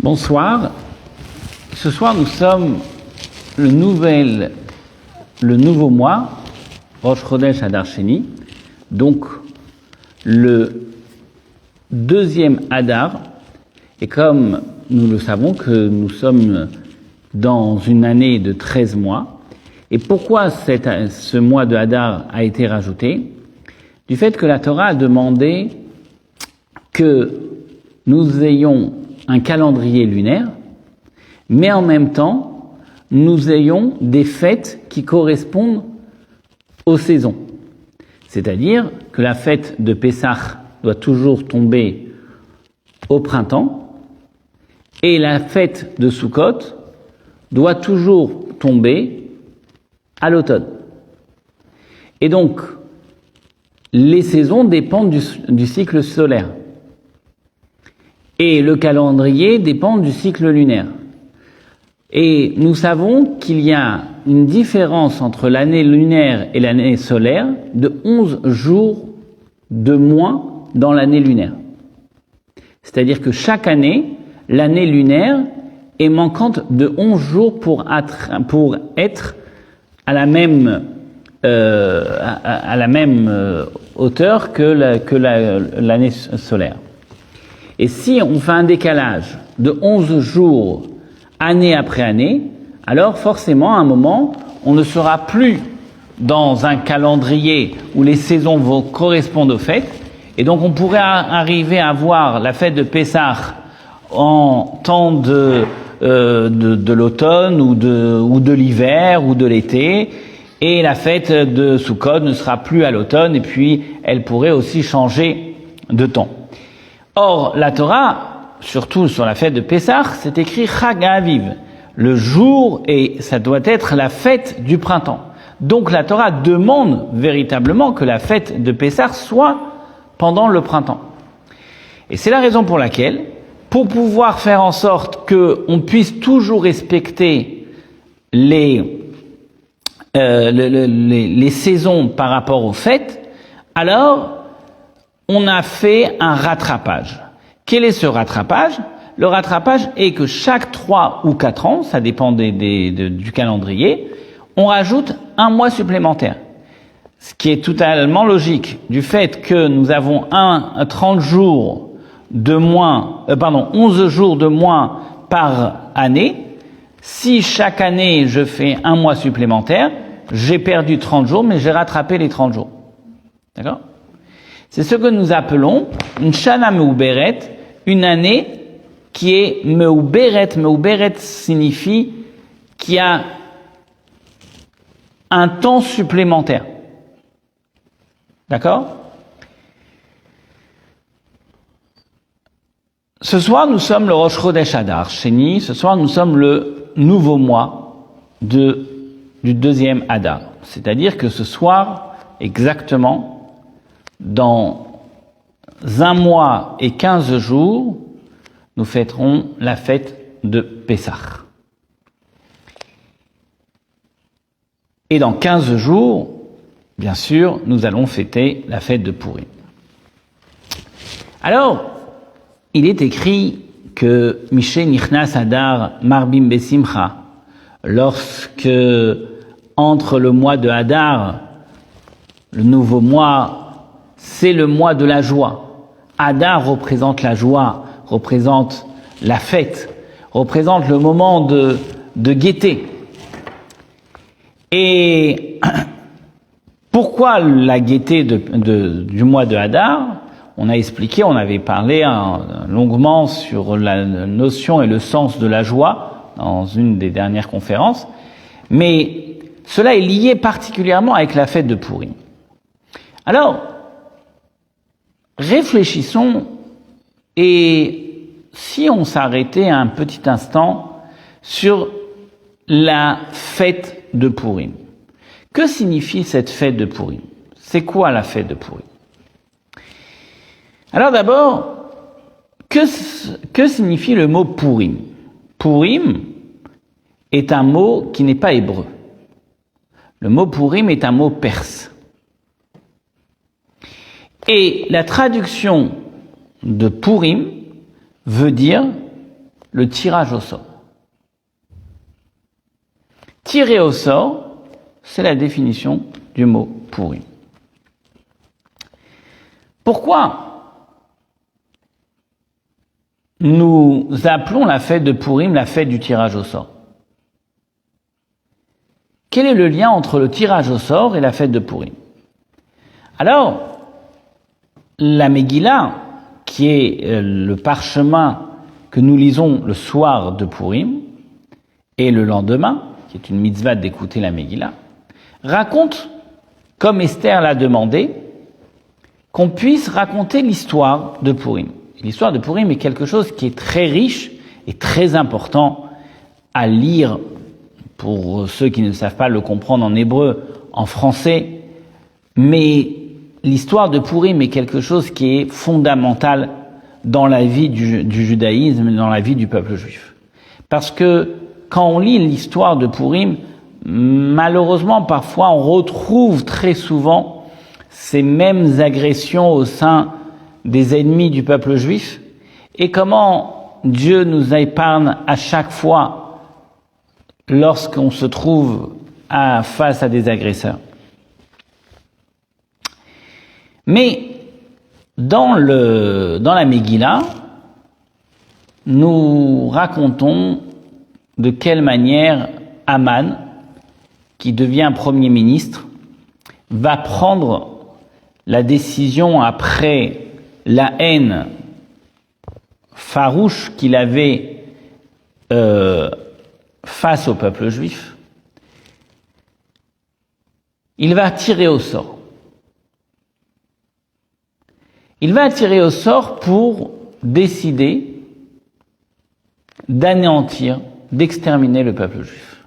Bonsoir. Ce soir, nous sommes le nouveau mois, Rosh Chodesh Adar Sheni, donc le deuxième Adar. Et comme nous le savons que nous sommes dans une année de 13 mois, et pourquoi ce mois de Adar a été rajouté? Du fait que la Torah a demandé que nous ayons un calendrier lunaire, mais en même temps, nous ayons des fêtes qui correspondent aux saisons. C'est-à-dire que la fête de Pessah doit toujours tomber au printemps, et la fête de Sukkot doit toujours tomber à l'automne. Et donc, les saisons dépendent du cycle solaire. Et le calendrier dépend du cycle lunaire. Et nous savons qu'il y a une différence entre l'année lunaire et l'année solaire de 11 jours de moins dans l'année lunaire. C'est-à-dire que chaque année, l'année lunaire est manquante de 11 jours pour être à la même hauteur que l'année solaire. Et si on fait un décalage de 11 jours, année après année, alors forcément, à un moment, on ne sera plus dans un calendrier où les saisons vont correspondre aux fêtes, et donc on pourrait arriver à voir la fête de Pessah en temps de l'automne ou de l'hiver ou de l'été, et la fête de Sukkot ne sera plus à l'automne, et puis elle pourrait aussi changer de temps. Or, la Torah, surtout sur la fête de Pessah, c'est écrit Chag Aviv, le jour, et ça doit être la fête du printemps. Donc la Torah demande véritablement que la fête de Pessah soit pendant le printemps. Et c'est la raison pour laquelle, pour pouvoir faire en sorte qu'on puisse toujours respecter les saisons par rapport aux fêtes, alors on a fait un rattrapage. Quel est ce rattrapage? Le rattrapage est que chaque 3 ou 4 ans, ça dépend du calendrier, on rajoute un mois supplémentaire. Ce qui est totalement logique, du fait que nous avons 30 jours de moins, 11 jours de moins par année. Si chaque année je fais un mois supplémentaire, j'ai perdu 30 jours, mais j'ai rattrapé les 30 jours. D'accord? C'est ce que nous appelons une Shana Meuberet, une année qui est Meuberet. Meuberet signifie qu'il y a un temps supplémentaire. D'accord? Ce soir, nous sommes le Rosh Chodesh Adar Sheni. Ce soir, nous sommes le nouveau mois du deuxième Adar. C'est-à-dire que ce soir, exactement, dans 1 mois et 15 jours, nous fêterons la fête de Pessah. Et dans 15 jours, bien sûr, nous allons fêter la fête de Purim. Alors, il est écrit que Mishe Nichnas Adar Marbim Besimcha, lorsque entre le mois de Adar, le nouveau mois, c'est le mois de la joie. Adar représente la joie, représente la fête, représente le moment de gaieté. Et pourquoi la gaieté du mois de Adar? On a expliqué, on avait parlé longuement sur la notion et le sens de la joie dans une des dernières conférences, mais cela est lié particulièrement avec la fête de Purim. Alors, réfléchissons, et si on s'arrêtait un petit instant sur la fête de Purim. Que signifie cette fête de Purim? C'est quoi la fête de Purim? Alors d'abord, que signifie le mot Purim? Purim est un mot qui n'est pas hébreu. Le mot Purim est un mot perse. Et la traduction de Purim veut dire le tirage au sort. Tirer au sort, c'est la définition du mot Purim. Pourquoi nous appelons la fête de Purim la fête du tirage au sort? Quel est le lien entre le tirage au sort et la fête de Purim? Alors, la Megillah, qui est le parchemin que nous lisons le soir de Purim, et le lendemain, qui est une mitzvah d'écouter la Megillah, raconte, comme Esther l'a demandé, qu'on puisse raconter l'histoire de Purim. L'histoire de Purim est quelque chose qui est très riche et très important à lire pour ceux qui ne savent pas le comprendre en hébreu, en français, mais l'histoire de Purim est quelque chose qui est fondamental dans la vie du judaïsme et dans la vie du peuple juif. Parce que quand on lit l'histoire de Purim, malheureusement, parfois, on retrouve très souvent ces mêmes agressions au sein des ennemis du peuple juif, et comment Dieu nous épargne à chaque fois lorsqu'on se trouve face à des agresseurs. Mais dans la Megillah, nous racontons de quelle manière Haman, qui devient Premier ministre, va prendre la décision après la haine farouche qu'il avait face au peuple juif. Il va tirer au sort. Il va tirer au sort pour décider d'anéantir, d'exterminer le peuple juif.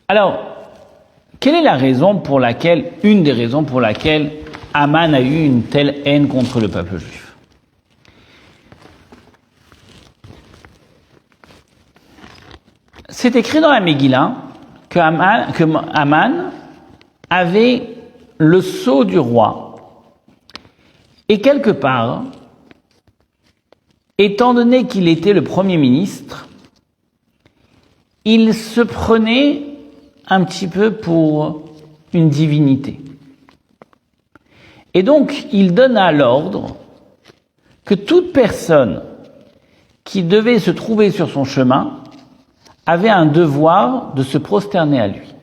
Alors, quelle est la raison pour laquelle, une des raisons pour laquelle Haman a eu une telle haine contre le peuple juif? C'est écrit dans la Megillah que Haman avait le sceau du roi. Et quelque part, étant donné qu'il était le Premier ministre, il se prenait un petit peu pour une divinité. Et donc, il donna l'ordre que toute personne qui devait se trouver sur son chemin avait un devoir de se prosterner à lui.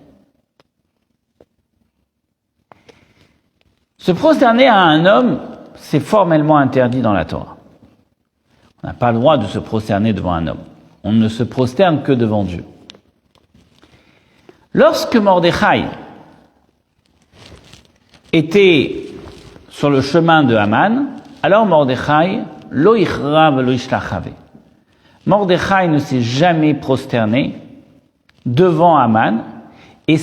Se prosterner à un homme, c'est formellement interdit dans la Torah. On n'a pas le droit de se prosterner devant un homme. On ne se prosterne que devant Dieu. Lorsque Mordechai était sur le chemin de Haman, alors Mordechai, lo ichrav lo ishtachave. Mordechai ne s'est jamais prosterné devant Haman, et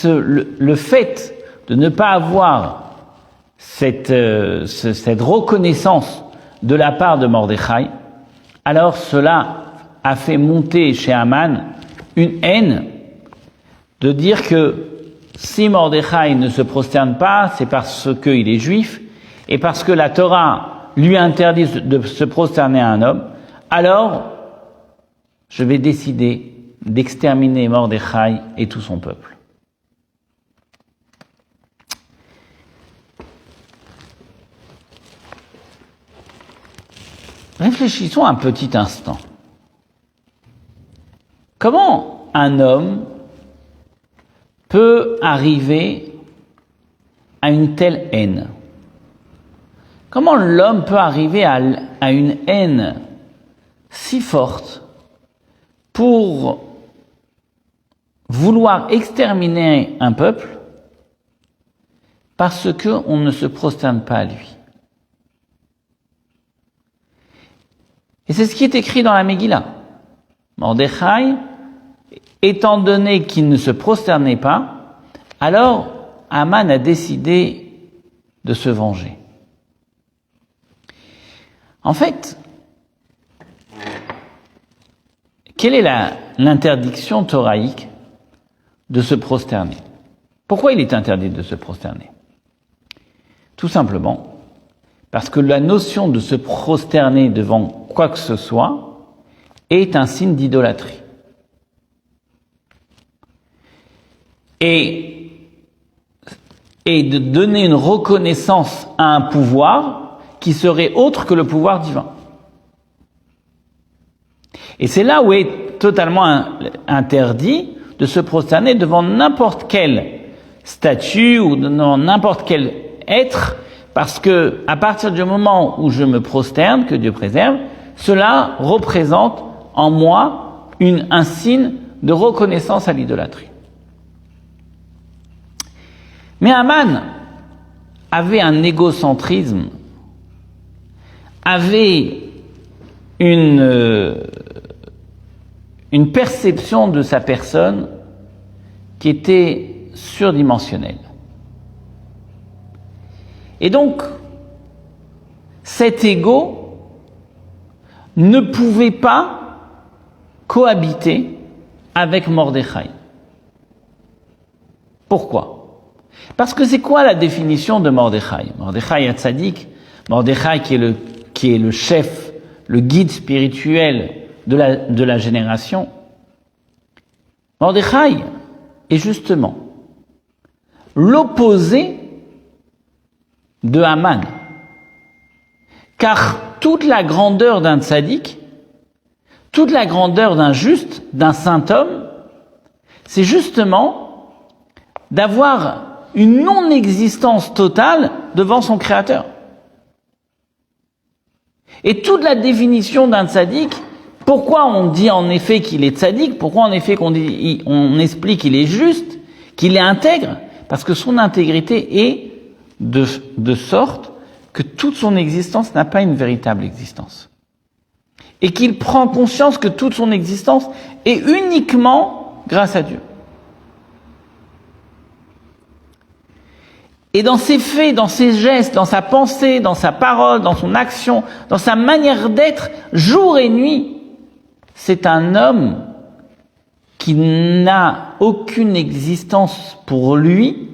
le fait de ne pas avoir cette reconnaissance de la part de Mordechai, alors cela a fait monter chez Haman une haine de dire que si Mordechai ne se prosterne pas, c'est parce qu'il est juif, et parce que la Torah lui interdit de se prosterner à un homme, alors je vais décider d'exterminer Mordechai et tout son peuple. Réfléchissons un petit instant. Comment un homme peut arriver à une telle haine? Comment l'homme peut arriver à une haine si forte pour vouloir exterminer un peuple parce qu'on ne se prosterne pas à lui? Et c'est ce qui est écrit dans la Megillah. Mordechai, étant donné qu'il ne se prosternait pas, alors Haman a décidé de se venger. En fait, quelle est l'interdiction thoraïque de se prosterner? Pourquoi il est interdit de se prosterner? Tout simplement Parce que la notion de se prosterner devant quoi que ce soit est un signe d'idolâtrie. Et de donner une reconnaissance à un pouvoir qui serait autre que le pouvoir divin. Et c'est là où est totalement interdit de se prosterner devant n'importe quelle statue ou devant n'importe quel être, parce que à partir du moment où je me prosterne, que Dieu préserve, cela représente en moi un signe de reconnaissance à l'idolâtrie. Mais Haman avait un égocentrisme, avait une perception de sa personne qui était surdimensionnelle. Et donc, cet ego ne pouvait pas cohabiter avec Mordechai. Pourquoi ? Parce que c'est quoi la définition de Mordechai ? Mordechai Hatzadik, Mordechai qui est le chef, le guide spirituel de la génération. Mordechai est justement l'opposé de Haman. Car toute la grandeur d'un tzaddik, toute la grandeur d'un juste, d'un saint homme, c'est justement d'avoir une non-existence totale devant son Créateur. Et toute la définition d'un tzaddik, pourquoi on dit en effet qu'il est tzaddik, pourquoi en effet on explique qu'il est juste, qu'il est intègre, parce que son intégrité est de sorte que toute son existence n'a pas une véritable existence. Et qu'il prend conscience que toute son existence est uniquement grâce à Dieu. Et dans ses faits, dans ses gestes, dans sa pensée, dans sa parole, dans son action, dans sa manière d'être, jour et nuit, c'est un homme qui n'a aucune existence pour lui,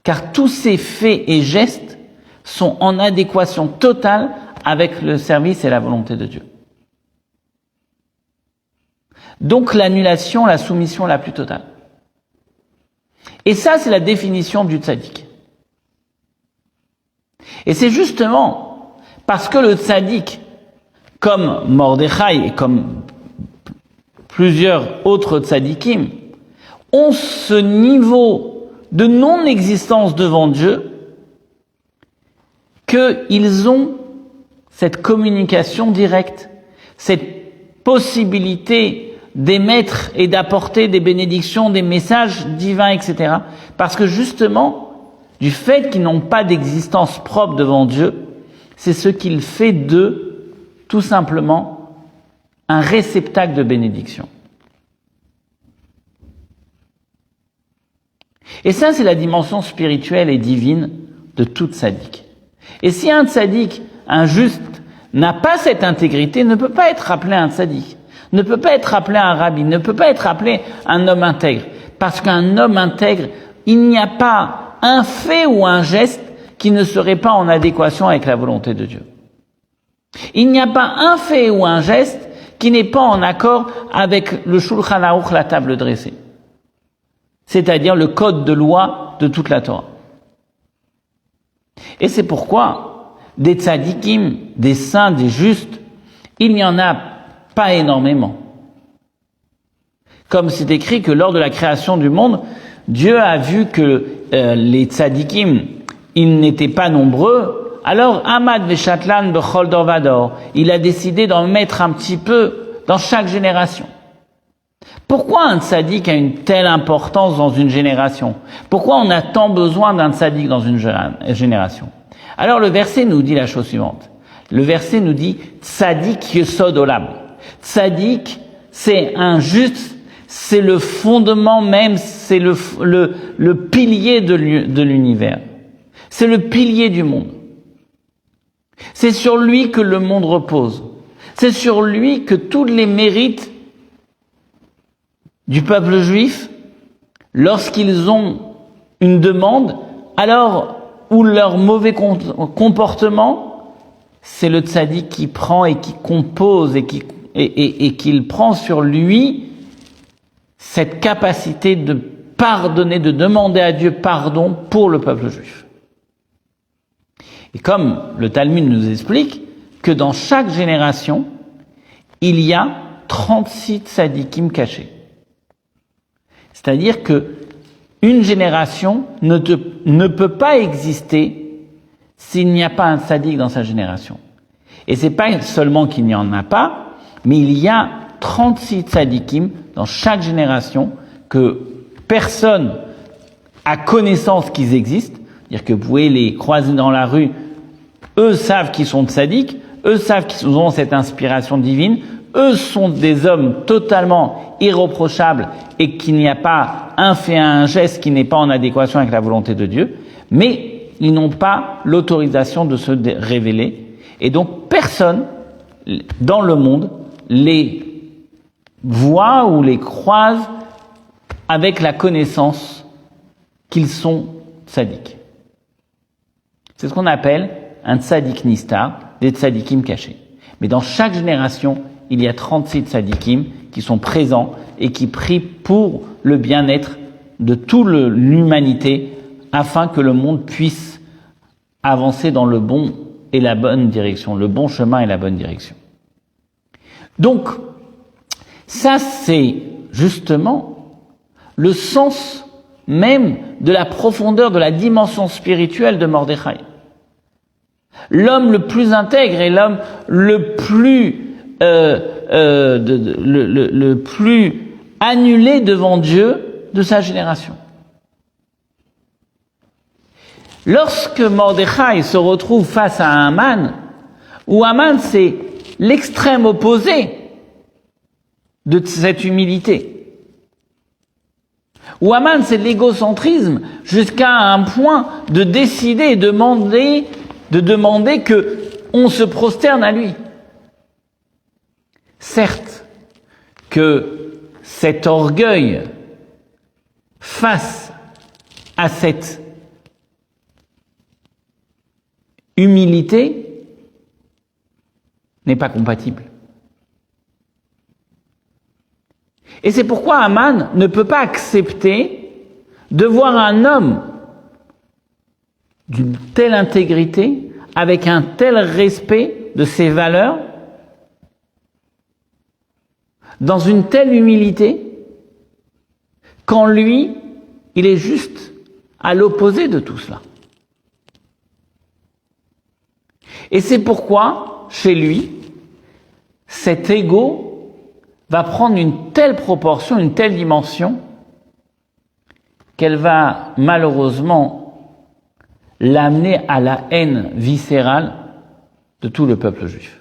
car tous ses faits et gestes sont en adéquation totale avec le service et la volonté de Dieu. Donc l'annulation, la soumission la plus totale. Et ça, c'est la définition du tzaddik. Et c'est justement parce que le tzaddik, comme Mordechai et comme plusieurs autres tzaddikim, ont ce niveau de non-existence devant Dieu, qu'ils ont cette communication directe, cette possibilité d'émettre et d'apporter des bénédictions, des messages divins, etc. Parce que justement, du fait qu'ils n'ont pas d'existence propre devant Dieu, c'est ce qu'il fait d'eux, tout simplement, un réceptacle de bénédiction. Et ça, c'est la dimension spirituelle et divine de tout tzaddik. Et si un tzaddik, un juste, n'a pas cette intégrité, ne peut pas être appelé un tzaddik, ne peut pas être appelé un rabbi, ne peut pas être appelé un homme intègre. Parce qu'un homme intègre, il n'y a pas un fait ou un geste qui ne serait pas en adéquation avec la volonté de Dieu. Il n'y a pas un fait ou un geste qui n'est pas en accord avec le Shulchan Aruch, la table dressée. C'est-à-dire le code de loi de toute la Torah. Et c'est pourquoi des tzadikim, des saints, des justes, il n'y en a pas énormément. Comme c'est écrit que lors de la création du monde, Dieu a vu que les tzadikim, ils n'étaient pas nombreux, alors Amad Veshatlan Bechol Dor Vador, il a décidé d'en mettre un petit peu dans chaque génération. Pourquoi un tzaddik a une telle importance dans une génération ? Pourquoi on a tant besoin d'un tzaddik dans une génération ? Alors le verset nous dit la chose suivante. Le verset nous dit tzaddik yesod olam. Tzaddik, c'est un juste, c'est le fondement même, c'est le pilier de l'univers. C'est le pilier du monde. C'est sur lui que le monde repose. C'est sur lui que tous les mérites du peuple juif, lorsqu'ils ont une demande, alors ou leur mauvais comportement, c'est le tzaddik qui prend et qui compose et qu'il prend sur lui cette capacité de pardonner, de demander à Dieu pardon pour le peuple juif. Et comme le Talmud nous explique que dans chaque génération, il y a 36 tzadikim cachés. C'est-à-dire que une génération ne peut pas exister s'il n'y a pas un tzadik dans sa génération. Et c'est pas seulement qu'il n'y en a pas, mais il y a 36 tzadikim dans chaque génération que personne a connaissance qu'ils existent. C'est-à-dire que vous pouvez les croiser dans la rue, eux savent qu'ils sont tzadiks, eux savent qu'ils ont cette inspiration divine, eux sont des hommes totalement irréprochables et qu'il n'y a pas un fait, un geste qui n'est pas en adéquation avec la volonté de Dieu, mais ils n'ont pas l'autorisation de se révéler. Et donc personne dans le monde les voit ou les croise avec la connaissance qu'ils sont tzadiks. C'est ce qu'on appelle un tzadik nistar, des tzadikim cachés. Mais dans chaque génération, il y a 36 tzadikim qui sont présents et qui prient pour le bien-être de toute l'humanité afin que le monde puisse avancer dans le bon et la bonne direction, le bon chemin et la bonne direction. Donc, ça c'est justement le sens même de la profondeur, de la dimension spirituelle de Mordechai. L'homme le plus intègre et l'homme le plus le plus annulé devant Dieu de sa génération. Lorsque Mordechai se retrouve face à Haman, où Haman c'est l'extrême opposé de cette humilité, où Haman c'est l'égocentrisme jusqu'à un point de décider et de demander que on se prosterne à lui. Certes que cet orgueil face à cette humilité n'est pas compatible. Et c'est pourquoi Haman ne peut pas accepter de voir un homme d'une telle intégrité, avec un tel respect de ses valeurs, dans une telle humilité, qu'en lui, il est juste à l'opposé de tout cela. Et c'est pourquoi, chez lui, cet ego va prendre une telle proportion, une telle dimension, qu'elle va malheureusement l'amener à la haine viscérale de tout le peuple juif.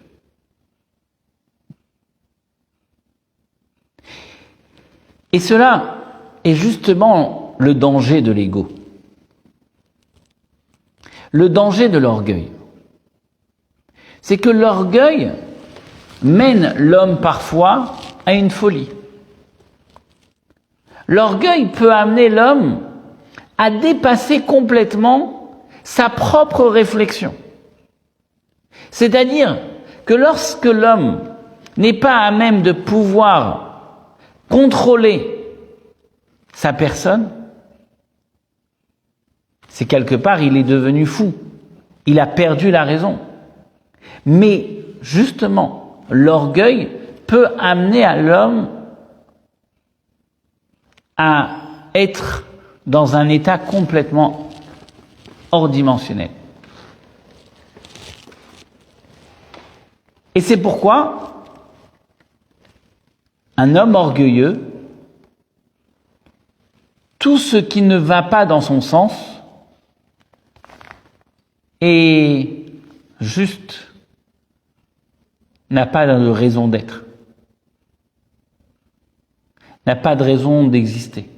Et cela est justement le danger de l'ego, le danger de l'orgueil. C'est que l'orgueil mène l'homme parfois à une folie. L'orgueil peut amener l'homme à dépasser complètement sa propre réflexion. C'est-à-dire que lorsque l'homme n'est pas à même de pouvoir contrôler sa personne, c'est quelque part il est devenu fou. Il a perdu la raison. Mais justement, l'orgueil peut amener à l'homme à être dans un état complètement hors dimensionnel. Et c'est pourquoi un homme orgueilleux, tout ce qui ne va pas dans son sens est juste, n'a pas de raison d'être, n'a pas de raison d'exister.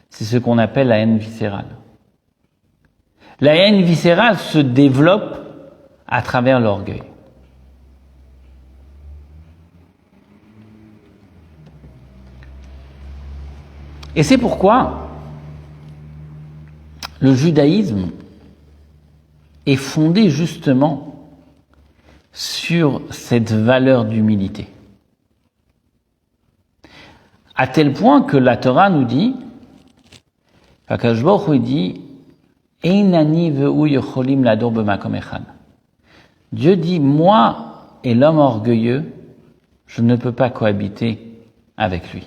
C'est ce qu'on appelle la haine viscérale. La haine viscérale se développe à travers l'orgueil. Et c'est pourquoi le judaïsme est fondé justement sur cette valeur d'humilité. À tel point que la Torah nous dit, Akadosh Baruch Hu dit, Einani ve'u yocholim lador b'makom echad. Dieu dit, moi et l'homme orgueilleux, je ne peux pas cohabiter avec lui.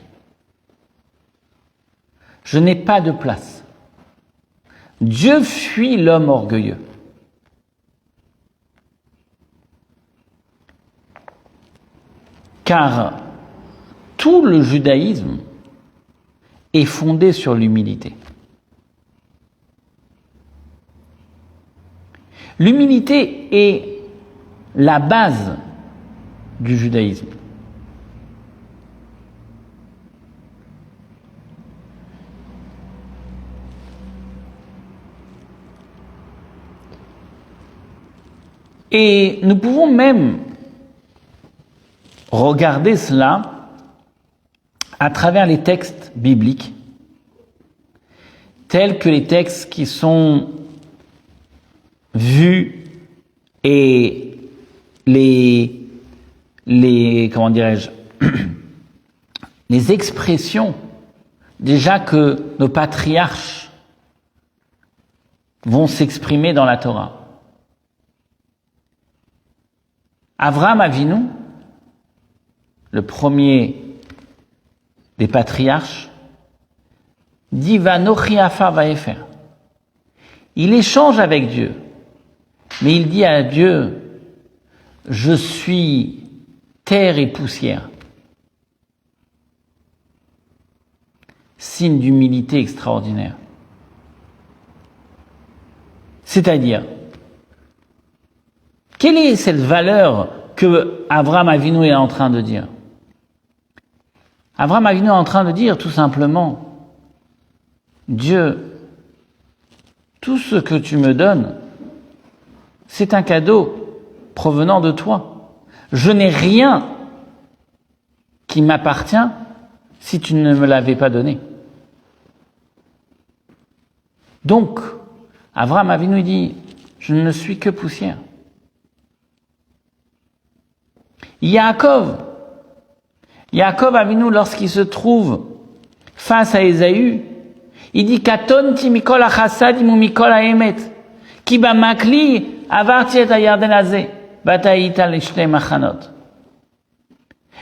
Je n'ai pas de place. Dieu fuit l'homme orgueilleux. Car tout le judaïsme est fondé sur l'humilité. L'humilité est la base du judaïsme. Et nous pouvons même regarder cela à travers les textes bibliques, tels que les textes qui sont vus et les comment dirais-je, les expressions déjà que nos patriarches vont s'exprimer dans la Torah. Avraham Avinu, le premier des patriarches, dit Vanochi afar vaefer. Il échange avec Dieu, mais il dit à Dieu, je suis terre et poussière. Signe d'humilité extraordinaire. C'est-à-dire, quelle est cette valeur que Avraham Avinu est en train de dire? Avraham Avinu est en train de dire tout simplement, Dieu, tout ce que tu me donnes, c'est un cadeau provenant de toi. Je n'ai rien qui m'appartient si tu ne me l'avais pas donné. Donc, Avraham Avinu dit, je ne suis que poussière. Yaakov Avinu, lorsqu'il se trouve face à Ésaü, il dit Katonti mikol hachasadim u mikol haemet ki bamakli avarti et hayarden hazeh bataïta leshte machanot.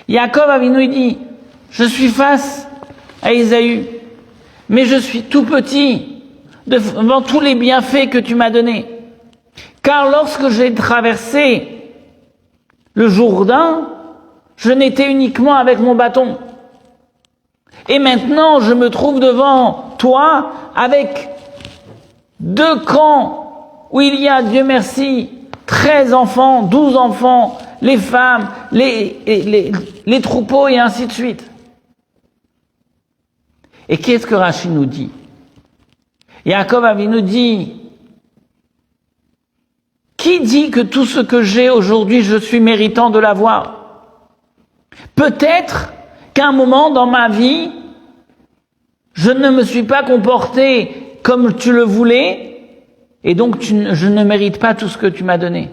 Yaakov Avinu il dit je suis face à Ésaü, mais je suis tout petit devant tous les bienfaits que tu m'as donnés. Car lorsque j'ai traversé le Jourdain, je n'étais uniquement avec mon bâton. Et maintenant, je me trouve devant toi avec 2 camps où il y a, Dieu merci, 13 enfants, 12 enfants, les femmes, les troupeaux et ainsi de suite. Et qu'est-ce que Rashi nous dit? Yaakov Avinu dit, qui dit que tout ce que j'ai aujourd'hui, je suis méritant de l'avoir? Peut-être qu'à un moment dans ma vie, je ne me suis pas comporté comme tu le voulais, et donc je ne mérite pas tout ce que tu m'as donné.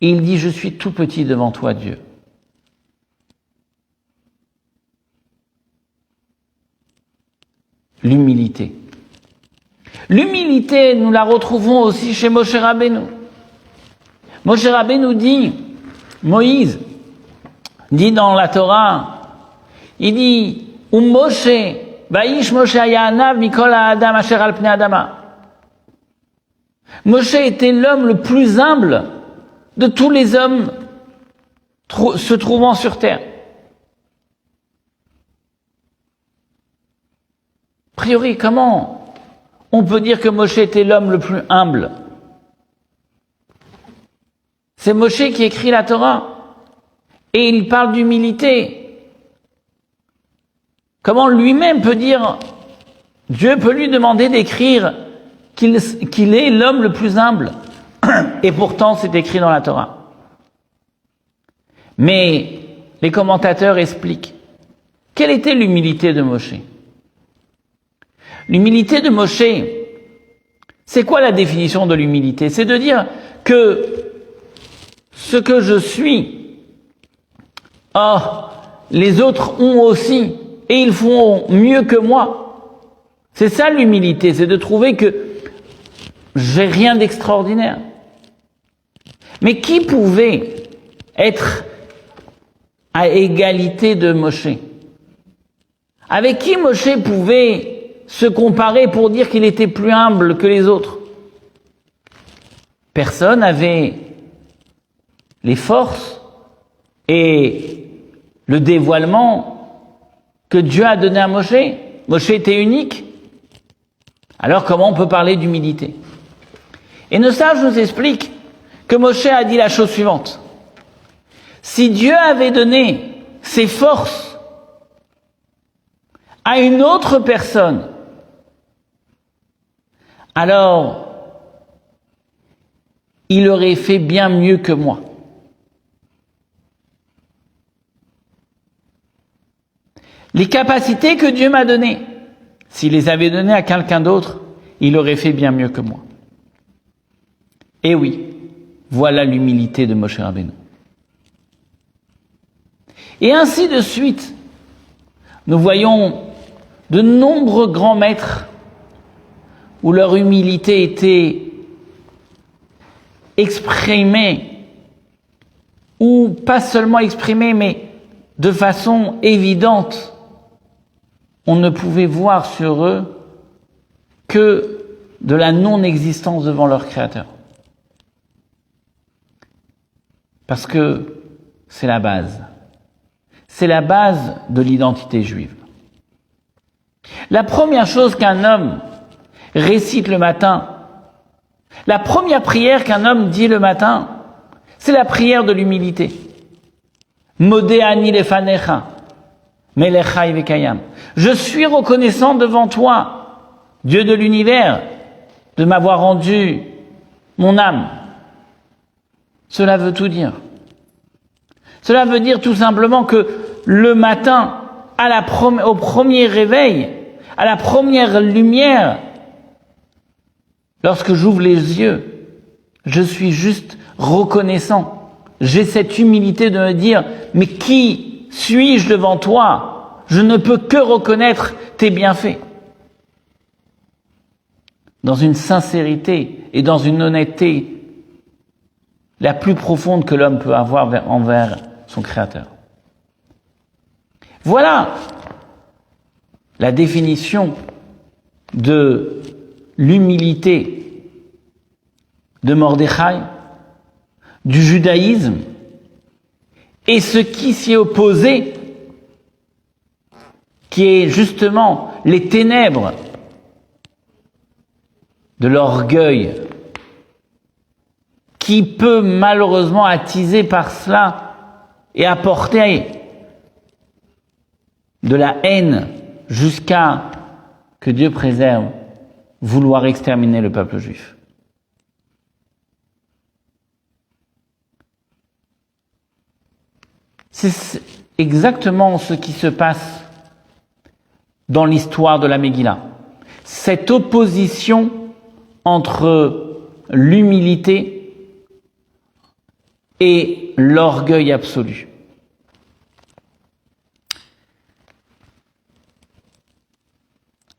Et il dit, je suis tout petit devant toi, Dieu. L'humilité. L'humilité, nous la retrouvons aussi chez Moshe Rabbeinu. Moshe Rabbeinu dit, Moïse dit dans la Torah, il dit, Moshe, Vaïsh Moshe hayanav mikol ha'adam asher al pnei adama. Moshe était l'homme le plus humble de tous les hommes se trouvant sur terre. A priori, comment on peut dire que Moshe était l'homme le plus humble? C'est Moshe qui écrit la Torah. Et il parle d'humilité. Comment lui-même peut dire, Dieu peut lui demander d'écrire qu'il est l'homme le plus humble. Et pourtant, c'est écrit dans la Torah. Mais les commentateurs expliquent. Quelle était l'humilité de Moshe? L'humilité de Moshe, c'est quoi la définition de l'humilité? C'est de dire que ce que je suis, les autres ont aussi, et ils font mieux que moi. C'est ça l'humilité, c'est de trouver que j'ai rien d'extraordinaire. Mais qui pouvait être à égalité de Moshe? Avec qui Moshe pouvait se comparer pour dire qu'il était plus humble que les autres? Personne n'avait les forces et le dévoilement que Dieu a donné à Moshe. Moshe était unique. Alors comment on peut parler d'humilité? Et nos sages nous expliquent que Moshe a dit la chose suivante. Si Dieu avait donné ses forces à une autre personne, alors il aurait fait bien mieux que moi. Les capacités que Dieu m'a données, s'il les avait données à quelqu'un d'autre, il aurait fait bien mieux que moi. Et oui, voilà l'humilité de Moshe Rabbeinu. Et ainsi de suite, nous voyons de nombreux grands maîtres où leur humilité était exprimée, ou pas seulement exprimée, mais de façon évidente. On ne pouvait voir sur eux que de la non-existence devant leur Créateur. Parce que c'est la base. C'est la base de l'identité juive. La première chose qu'un homme récite le matin, la première prière qu'un homme dit le matin, c'est la prière de l'humilité. Modé ani lefanecha, melechai vekayam. Je suis reconnaissant devant toi, Dieu de l'univers, de m'avoir rendu mon âme. Cela veut tout dire. Cela veut dire tout simplement que le matin, au premier réveil, à la première lumière, lorsque j'ouvre les yeux, je suis juste reconnaissant. J'ai cette humilité de me dire, mais qui suis-je devant toi? Je ne peux que reconnaître tes bienfaits. Dans une sincérité et dans une honnêteté la plus profonde que l'homme peut avoir envers son Créateur. Voilà la définition de l'humilité de Mordechai, du judaïsme, et ce qui s'y est opposé, qui est justement les ténèbres de l'orgueil, qui peut malheureusement attiser par cela et apporter de la haine jusqu'à, que Dieu préserve, vouloir exterminer le peuple juif. C'est exactement ce qui se passe dans l'histoire de la Megillah. Cette opposition entre l'humilité et l'orgueil absolu.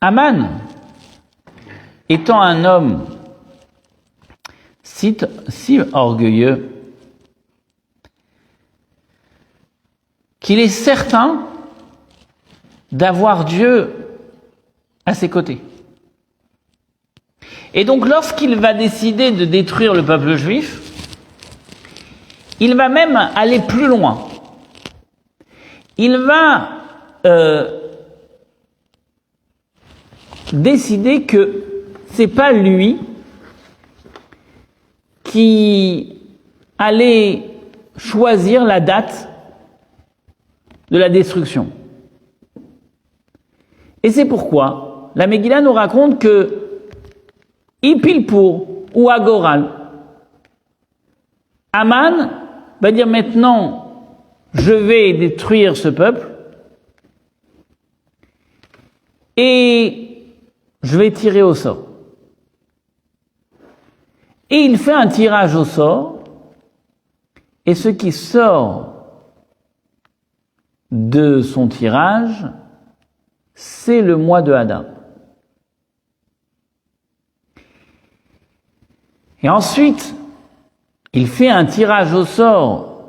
Aman, étant un homme si orgueilleux, qu'il est certain d'avoir Dieu à ses côtés. Et donc lorsqu'il va décider de détruire le peuple juif, il va même aller plus loin. Il va décider que c'est pas lui qui allait choisir la date de la destruction. Et c'est pourquoi la Megillah nous raconte que Ipilpur ou Agoral, Aman va dire maintenant je vais détruire ce peuple et je vais tirer au sort. Et il fait un tirage au sort, et ce qui sort de son tirage, c'est le mois de Hadar. Et ensuite, il fait un tirage au sort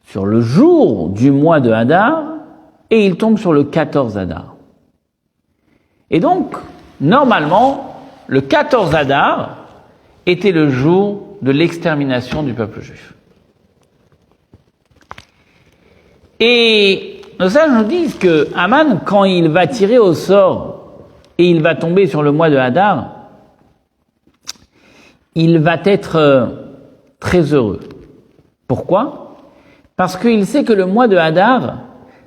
sur le jour du mois de Hadar, et il tombe sur le 14 Hadar. Et donc, normalement, le 14 Hadar était le jour de l'extermination du peuple juif. Et nos sages nous disent que Haman, quand il va tirer au sort et il va tomber sur le mois de Hadar, il va être très heureux. Pourquoi? Parce qu'il sait que le mois de Hadar,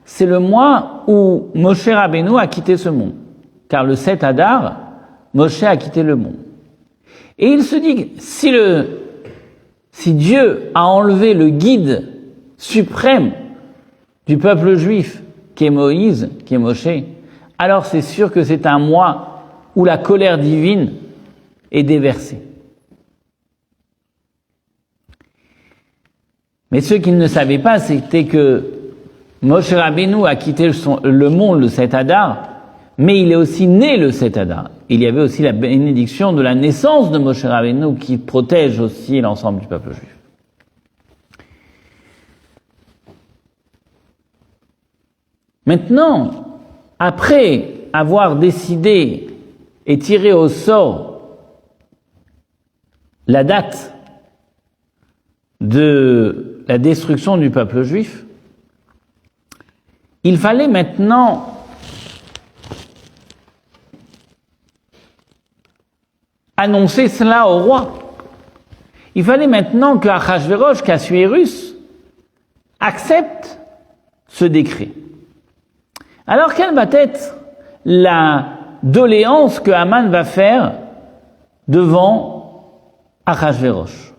c'est le mois où Moshe Rabbeinu a quitté ce monde. Car le 7 Hadar, Moshe a quitté le monde. Et il se dit, si Dieu a enlevé le guide suprême du peuple juif, qui est Moïse, qui est Moshe, alors c'est sûr que c'est un mois où la colère divine est déversée. Mais ce qu'il ne savait pas, c'était que Moshe Rabbeinu a quitté le monde le 7 Hadar, mais il est aussi né le 7 Hadar. Il y avait aussi la bénédiction de la naissance de Moshe Rabbeinu qui protège aussi l'ensemble du peuple juif. Maintenant, après avoir décidé et tiré au sort la date de la destruction du peuple juif, il fallait maintenant annoncer cela au roi. Il fallait maintenant que Achashverosh, qu'Assuérus, accepte ce décret. Alors quelle va être la doléance que Haman va faire devant Achashverosh?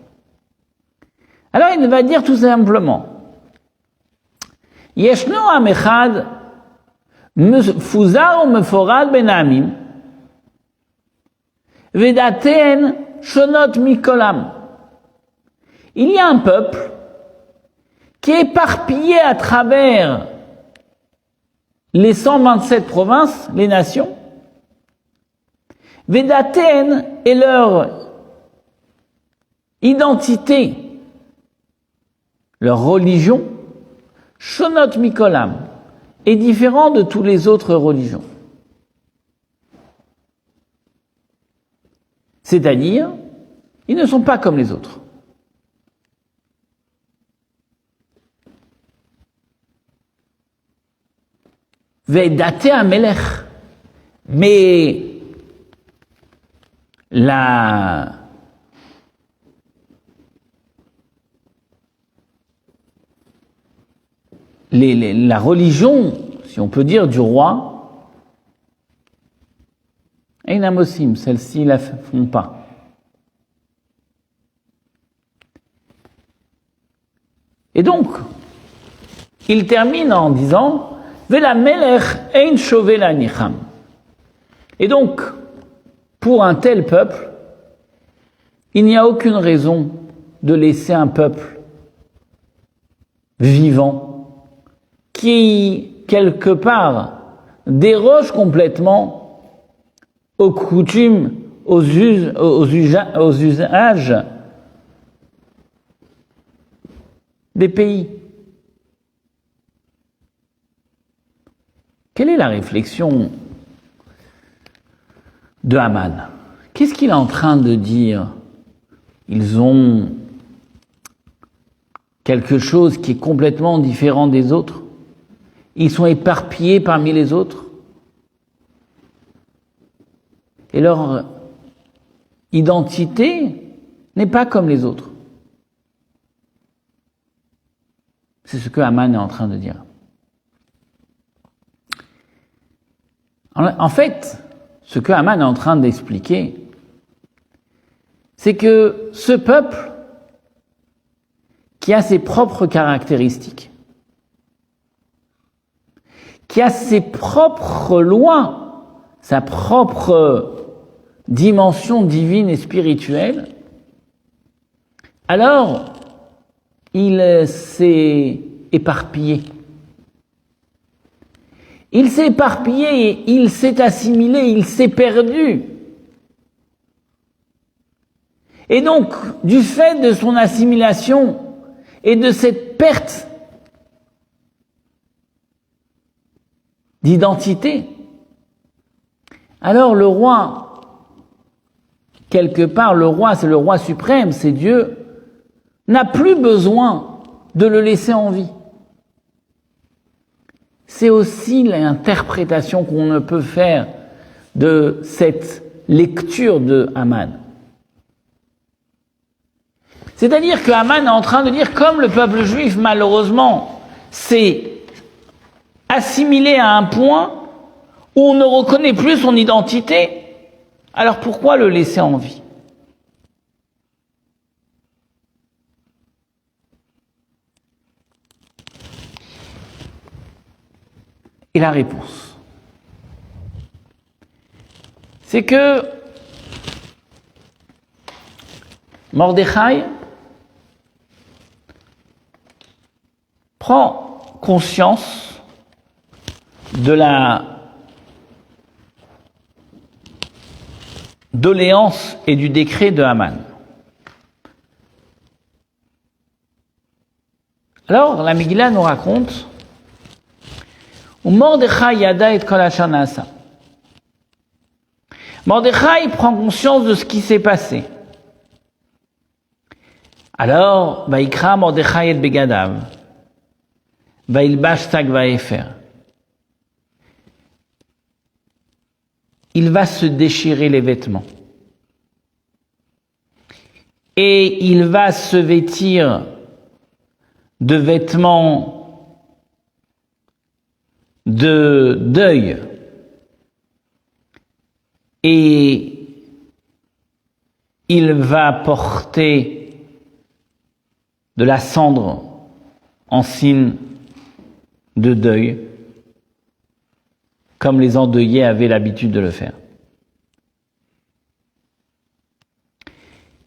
Alors il va dire tout simplement, Yeshno am echad mefuzar umeforad ben amim vedaten shonot mikolam. Il y a un peuple qui est éparpillé à travers les 127 provinces, les nations. Vedaten est leur identité, leur religion, Shonot Mikolam, est différent de toutes les autres religions. C'est-à-dire, ils ne sont pas comme les autres. Vedate Amelech, mais la religion, si on peut dire, du roi, est une amosim, celle-ci ne la font pas. Et donc, il termine en disant Vela melech ein shove la nicham. Et donc, pour un tel peuple, il n'y a aucune raison de laisser un peuple vivant qui, quelque part, déroge complètement aux coutumes, aux usages des pays. Quelle est la réflexion de Haman? Qu'est-ce qu'il est en train de dire? Ils ont quelque chose qui est complètement différent des autres. Ils sont éparpillés parmi les autres. Et leur identité n'est pas comme les autres. C'est ce que Haman est en train de dire. En fait, ce que Haman est en train d'expliquer, c'est que ce peuple, qui a ses propres caractéristiques, qui a ses propres lois, sa propre dimension divine et spirituelle, alors il s'est éparpillé. Il s'est éparpillé, il s'est assimilé, il s'est perdu. Et donc, du fait de son assimilation et de cette perte d'identité, alors le roi, quelque part, le roi, c'est le roi suprême, c'est Dieu, n'a plus besoin de le laisser en vie. C'est aussi l'interprétation qu'on ne peut faire de cette lecture de Haman. C'est-à-dire que Haman est en train de dire, comme le peuple juif, malheureusement, s'est assimilé à un point où on ne reconnaît plus son identité, alors pourquoi le laisser en vie ? Et la réponse, c'est que Mordechai prend conscience de la doléance et du décret de Haman. Alors, la Megillah nous raconte Mordechai yada et kol asher na'asa. Mordechai prend conscience de ce qui s'est passé. Alors, Vaikra Mordechai et begadav, Vailbash tag vaefer. Il va se déchirer les vêtements. Et il va se vêtir de vêtements de deuil. Et il va porter de la cendre en signe de deuil, comme les endeuillés avaient l'habitude de le faire.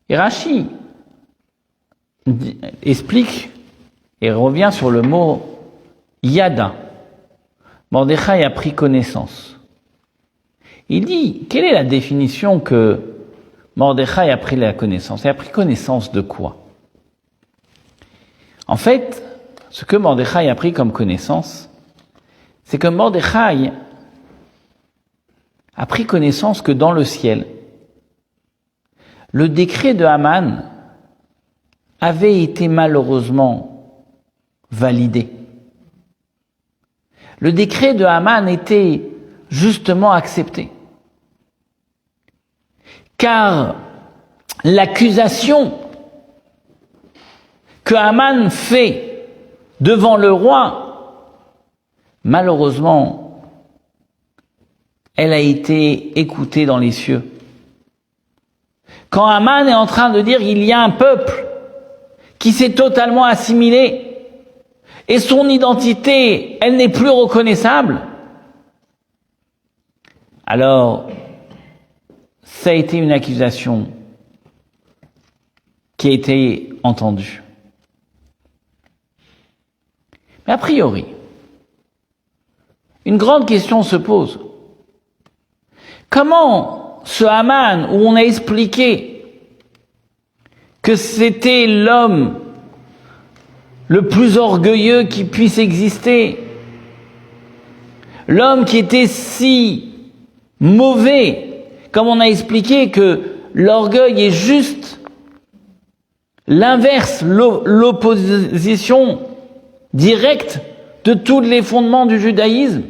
Et Rashi explique et revient sur le mot yada. Mordechai a pris connaissance. Il dit, quelle est la définition que Mordechai a pris la connaissance ? Il a pris connaissance de quoi ? En fait, ce que Mordechai a pris comme connaissance, c'est que Mordechai a pris connaissance que dans le ciel, le décret de Haman avait été malheureusement validé. Le décret de Haman était justement accepté. Car l'accusation que Haman fait devant le roi, malheureusement, elle a été écoutée dans les cieux. Quand Haman est en train de dire il y a un peuple qui s'est totalement assimilé et son identité, elle n'est plus reconnaissable, alors ça a été une accusation qui a été entendue. Mais a priori, une grande question se pose. Comment ce Haman, où on a expliqué que c'était l'homme le plus orgueilleux qui puisse exister, l'homme qui était si mauvais, comme on a expliqué que l'orgueil est juste l'inverse, l'opposition directe de tous les fondements du judaïsme,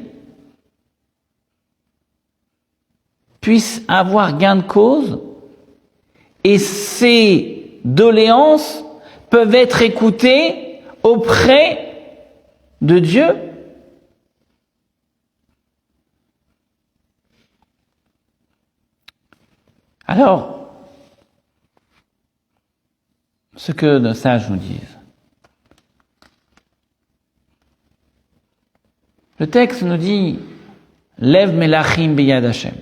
puisse avoir gain de cause et ces doléances peuvent être écoutées auprès de Dieu. Alors, ce que nos sages nous disent. Le texte nous dit Lev melachim beyad Hashem.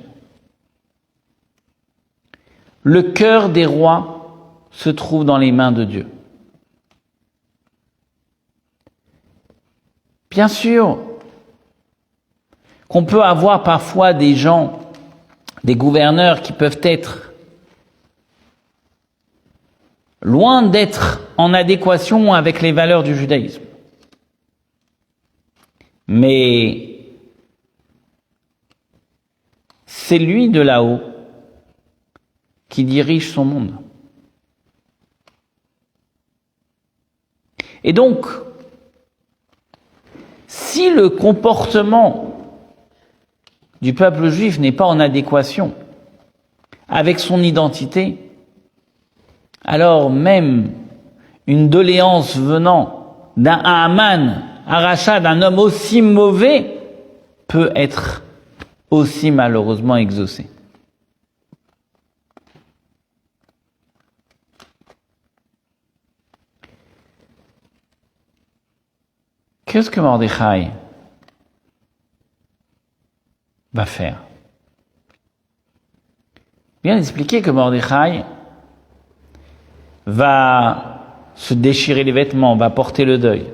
Le cœur des rois se trouve dans les mains de Dieu. Bien sûr qu'on peut avoir parfois des gens, des gouverneurs qui peuvent être loin d'être en adéquation avec les valeurs du judaïsme. Mais c'est lui de là-haut qui dirige son monde. Et donc, si le comportement du peuple juif n'est pas en adéquation avec son identité, alors même une doléance venant d'un Haman, un rachat d'un homme aussi mauvais, peut être aussi malheureusement exaucée. Qu'est-ce que Mordechai va faire? Bien expliquer que Mordechai va se déchirer les vêtements, va porter le deuil.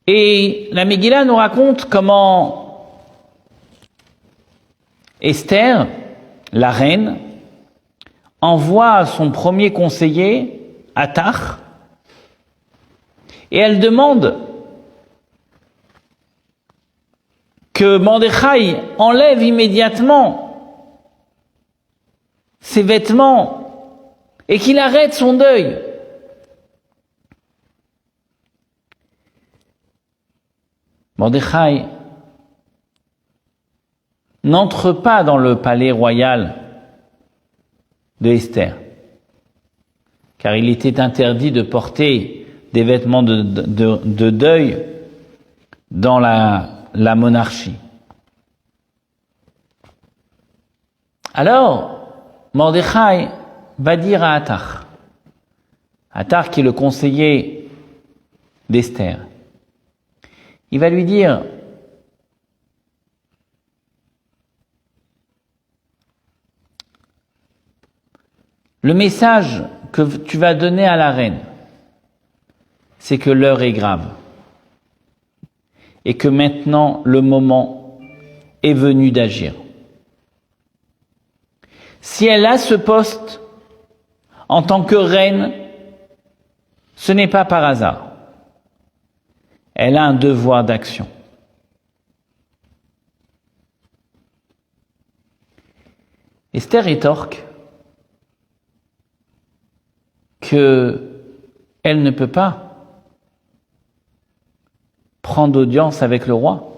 Et la Megillah nous raconte comment Esther, la reine, envoie son premier conseiller, Hatach, et elle demande que Mordechai enlève immédiatement ses vêtements et qu'il arrête son deuil. Mordechai n'entre pas dans le palais royal de Esther, car il était interdit de porter des vêtements de deuil dans la monarchie. Alors, Mordechai va dire à Hatach qui est le conseiller d'Esther, il va lui dire: le message que tu vas donner à la reine, c'est que l'heure est grave et que maintenant le moment est venu d'agir. Si elle a ce poste en tant que reine, ce n'est pas par hasard. Elle a un devoir d'action. Esther rétorque qu'elle ne peut pas prendre audience avec le roi,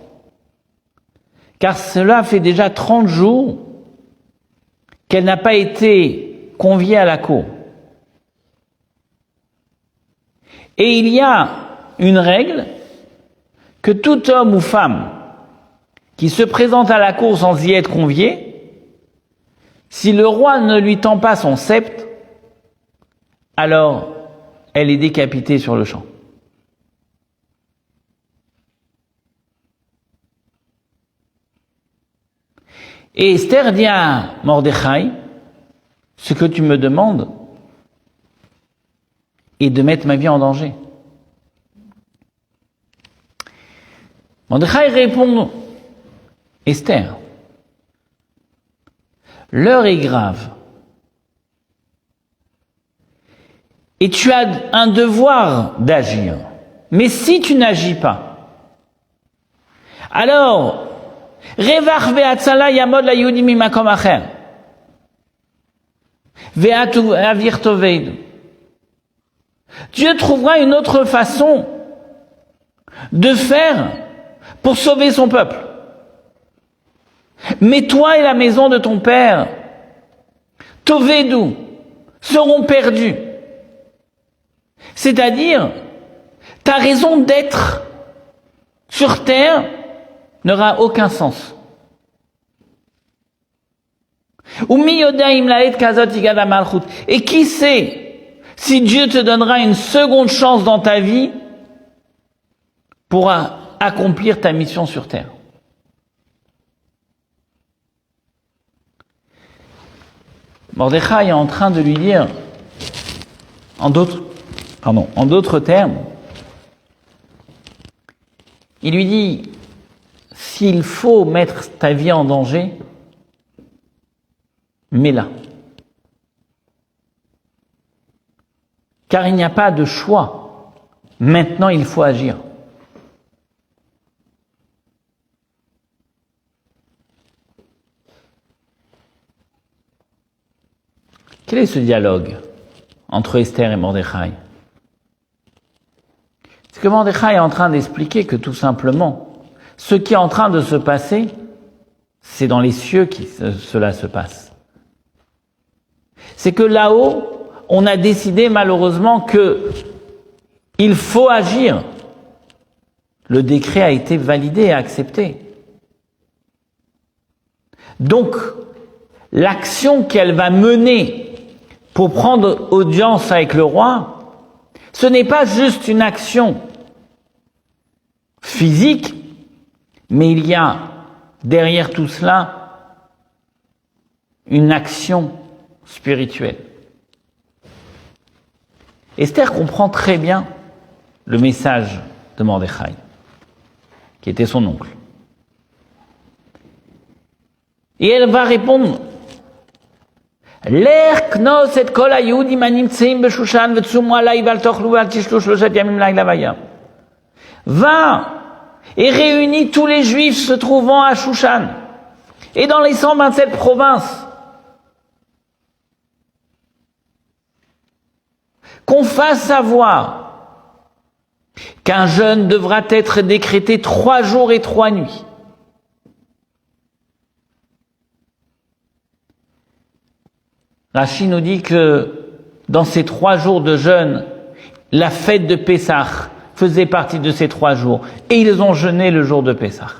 car cela fait déjà 30 jours qu'elle n'a pas été conviée à la cour. Et il y a une règle que tout homme ou femme qui se présente à la cour sans y être convié, si le roi ne lui tend pas son sceptre, alors elle est décapitée sur le champ. Et Esther dit à Mordechai: ce que tu me demandes est de mettre ma vie en danger. Mordechai répond: Esther, l'heure est grave et tu as un devoir d'agir. Mais si tu n'agis pas, alors Revach ve'atzala yamod layudim mimakom acher ve'atu avir toveidu. Dieu trouvera une autre façon de faire pour sauver son peuple. Mais toi et la maison de ton père, Tovedu, seront perdus. C'est-à-dire, ta raison d'être sur terre n'aura aucun sens. Et qui sait si Dieu te donnera une seconde chance dans ta vie pour accomplir ta mission sur terre. Mordechai est en train de lui dire, en d'autres termes, il lui dit, s'il faut mettre ta vie en danger, mets-la. Car il n'y a pas de choix. Maintenant, il faut agir. Quel est ce dialogue entre Esther et Mordechai? C'est que Mordechai est en train d'expliquer que tout simplement, ce qui est en train de se passer, c'est dans les cieux que cela se passe. C'est que là-haut, on a décidé malheureusement que il faut agir. Le décret a été validé et accepté. Donc, l'action qu'elle va mener pour prendre audience avec le roi, ce n'est pas juste une action physique, mais il y a derrière tout cela une action spirituelle. Esther comprend très bien le message de Mordechai, qui était son oncle. Et elle va répondre, Lech knos et kol hayudim hanimtzeim beshushan vetzumu alai val tochlu val tishlu shloshet yamim laila vayam. Va et réunis tous les Juifs se trouvant à Shushan et dans les 127 provinces. Qu'on fasse savoir qu'un jeûne devra être décrété 3 jours et 3 nuits. Rashi nous dit que dans ces 3 jours de jeûne, la fête de Pessah faisait partie de ces 3 jours. Et ils ont jeûné le jour de Pessah.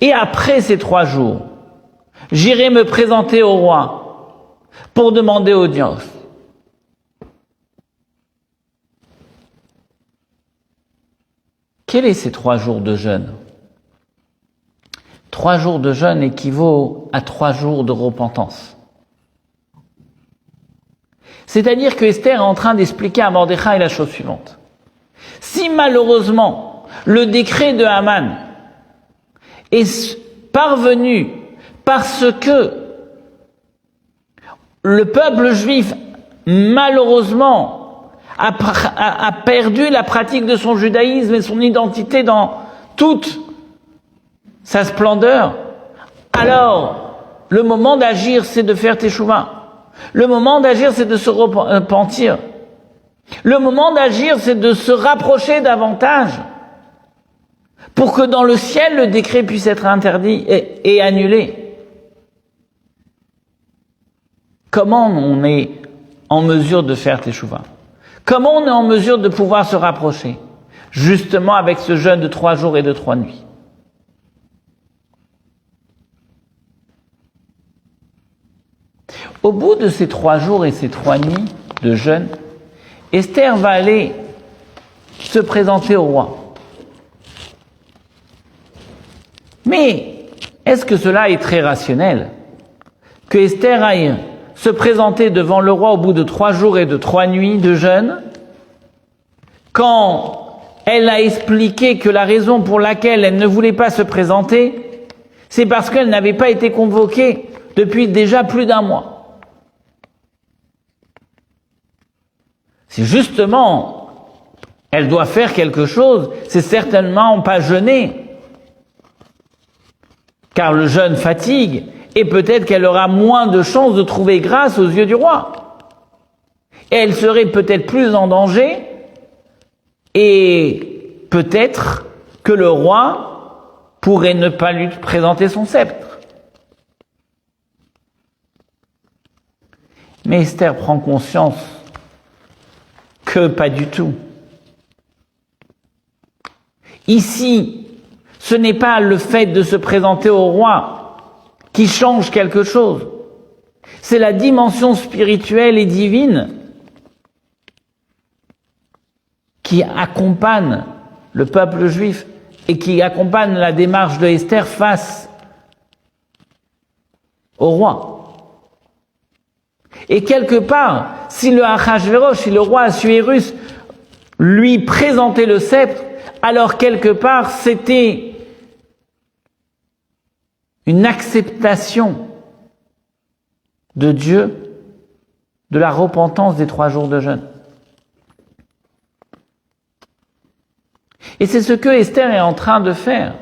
Et après ces 3 jours, j'irai me présenter au roi pour demander audience. Quels sont ces 3 jours de jeûne? 3 jours de jeûne équivaut à 3 jours de repentance. C'est-à-dire que Esther est en train d'expliquer à Mordechai la chose suivante. Si malheureusement le décret de Haman est parvenu parce que le peuple juif malheureusement a perdu la pratique de son judaïsme et son identité dans toute sa splendeur, alors le moment d'agir c'est de faire teshuva. Le moment d'agir c'est de se repentir. Le moment d'agir c'est de se rapprocher davantage pour que dans le ciel le décret puisse être interdit et annulé. Comment on est en mesure de faire teshuva? Comment on est en mesure de pouvoir se rapprocher? Justement avec ce jeûne de 3 jours et de 3 nuits. Au bout de ces 3 jours et ces 3 nuits de jeûne, Esther va aller se présenter au roi. Mais est-ce que cela est très rationnel que Esther aille se présenter devant le roi au bout de 3 jours et de 3 nuits de jeûne, quand elle a expliqué que la raison pour laquelle elle ne voulait pas se présenter, c'est parce qu'elle n'avait pas été convoquée depuis déjà plus d'1 mois. Si justement elle doit faire quelque chose, c'est certainement pas jeûner, car le jeûne fatigue, et peut-être qu'elle aura moins de chances de trouver grâce aux yeux du roi. Et elle serait peut-être plus en danger, et peut-être que le roi pourrait ne pas lui présenter son sceptre. Mais Esther prend conscience que pas du tout. Ici, ce n'est pas le fait de se présenter au roi qui change quelque chose. C'est la dimension spirituelle et divine qui accompagne le peuple juif et qui accompagne la démarche de Esther face au roi. Et quelque part, si le Achashvérosh, si le roi Assuérus lui présentait le sceptre, alors quelque part c'était une acceptation de Dieu de la repentance des 3 jours de jeûne. Et c'est ce que Esther est en train de faire.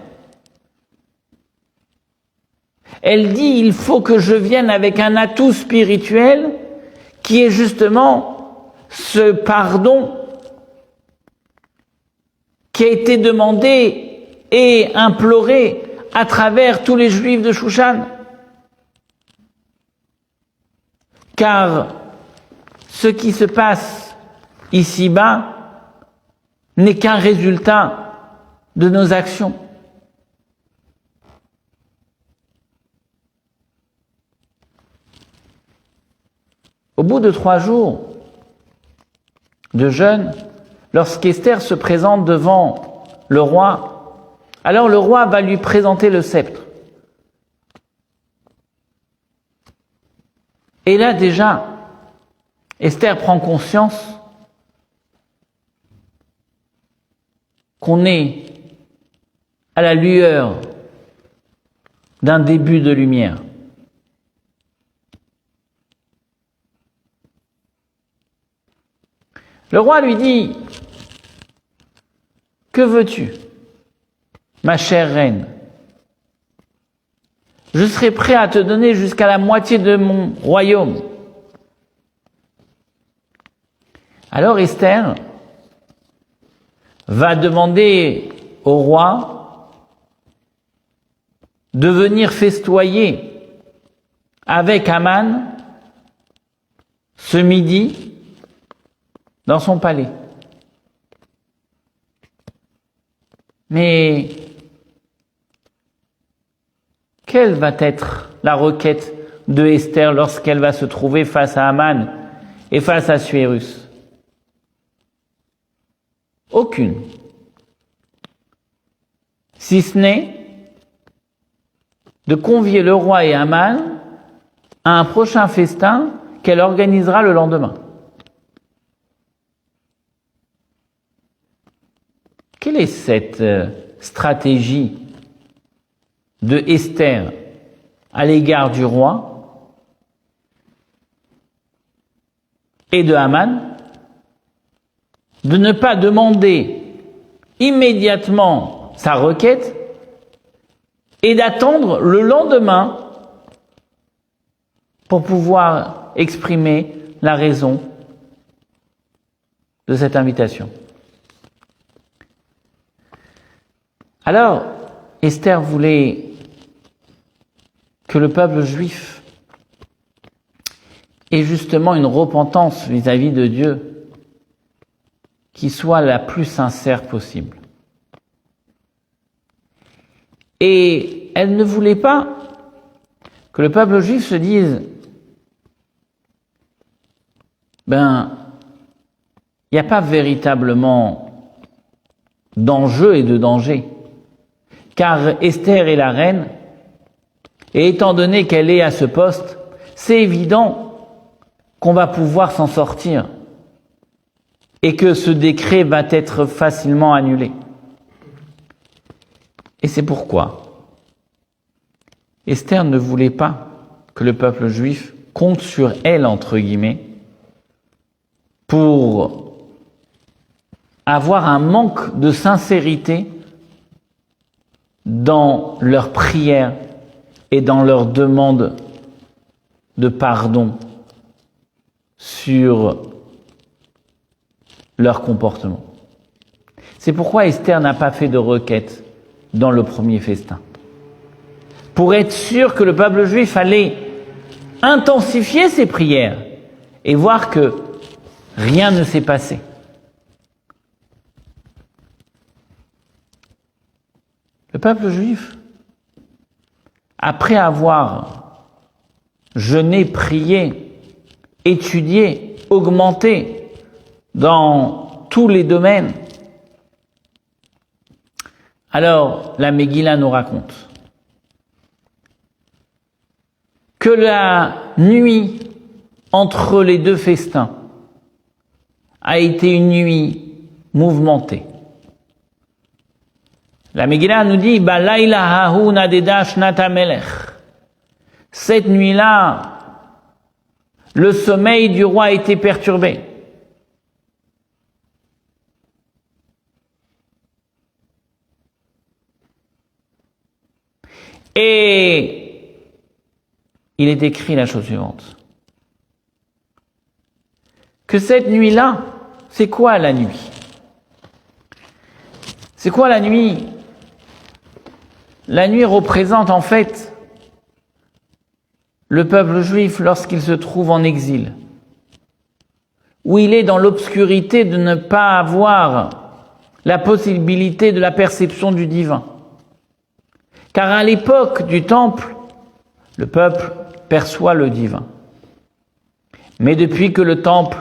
Elle dit, il faut que je vienne avec un atout spirituel qui est justement ce pardon qui a été demandé et imploré à travers tous les Juifs de Shushan. Car ce qui se passe ici-bas n'est qu'un résultat de nos actions. Au bout de 3 jours de jeûne, lorsqu'Esther se présente devant le roi, alors le roi va lui présenter le sceptre. Et là déjà, Esther prend conscience qu'on est à la lueur d'un début de lumière. Le roi lui dit, « Que veux-tu, ma chère reine ? Je serai prêt à te donner jusqu'à la moitié de mon royaume. » Alors Esther va demander au roi de venir festoyer avec Haman ce midi dans son palais. Mais quelle va être la requête de Esther lorsqu'elle va se trouver face à Haman et face à Assuérus? Aucune. Si ce n'est de convier le roi et Haman à un prochain festin qu'elle organisera le lendemain. Quelle est cette stratégie de Esther à l'égard du roi et de Haman? De ne pas demander immédiatement sa requête et d'attendre le lendemain pour pouvoir exprimer la raison de cette invitation. Alors, Esther voulait que le peuple juif ait justement une repentance vis-à-vis de Dieu qui soit la plus sincère possible. Et elle ne voulait pas que le peuple juif se dise il n'y a pas véritablement d'enjeu et de danger. Car Esther est la reine, et étant donné qu'elle est à ce poste, c'est évident qu'on va pouvoir s'en sortir et que ce décret va être facilement annulé. Et c'est pourquoi Esther ne voulait pas que le peuple juif compte sur elle, entre guillemets, pour avoir un manque de sincérité dans leurs prières et dans leurs demandes de pardon sur leur comportement. C'est pourquoi Esther n'a pas fait de requête dans le premier festin. Pour être sûr que le peuple juif allait intensifier ses prières et voir que rien ne s'est passé. Le peuple juif après avoir jeûné, prié, étudié, augmenté dans tous les domaines, alors la Megillah nous raconte que la nuit entre les deux festins a été une nuit mouvementée. La Megillah nous dit Balayla hahu nadeda shnat hamelech. Cette nuit-là, le sommeil du roi a été perturbé. Et il est écrit la chose suivante. Que cette nuit-là, c'est quoi la nuit? C'est quoi la nuit? La nuit représente en fait le peuple juif lorsqu'il se trouve en exil, où il est dans l'obscurité de ne pas avoir la possibilité de la perception du divin. Car à l'époque du temple, le peuple perçoit le divin. Mais depuis que le temple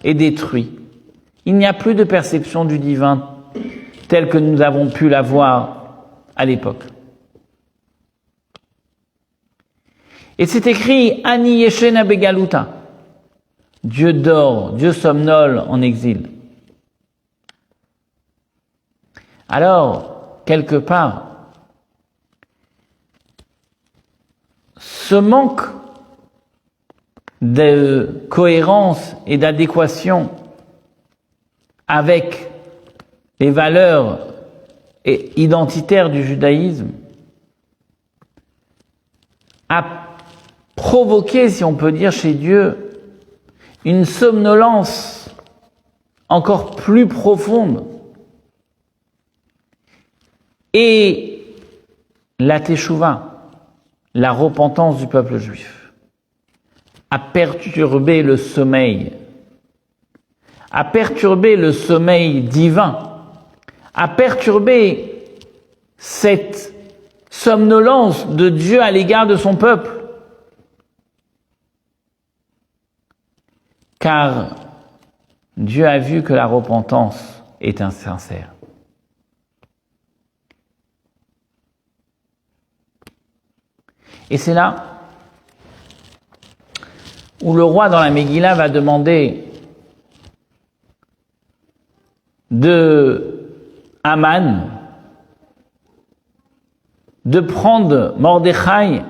est détruit, il n'y a plus de perception du divin tel que nous avons pu l'avoir à l'époque. Et c'est écrit Ani Yeshena Begaluta. Dieu dort, Dieu somnole en exil. Alors, quelque part, ce manque de cohérence et d'adéquation avec les valeurs identitaires du judaïsme a provoqué, si on peut dire, chez Dieu une somnolence encore plus profonde. Et la teshuva, la repentance du peuple juif, a perturbé le sommeil, divin, a perturbé cette somnolence de Dieu à l'égard de son peuple. Car Dieu a vu que la repentance est insincère. Et c'est là où le roi dans la Megillah va demander de Haman de prendre Mordechai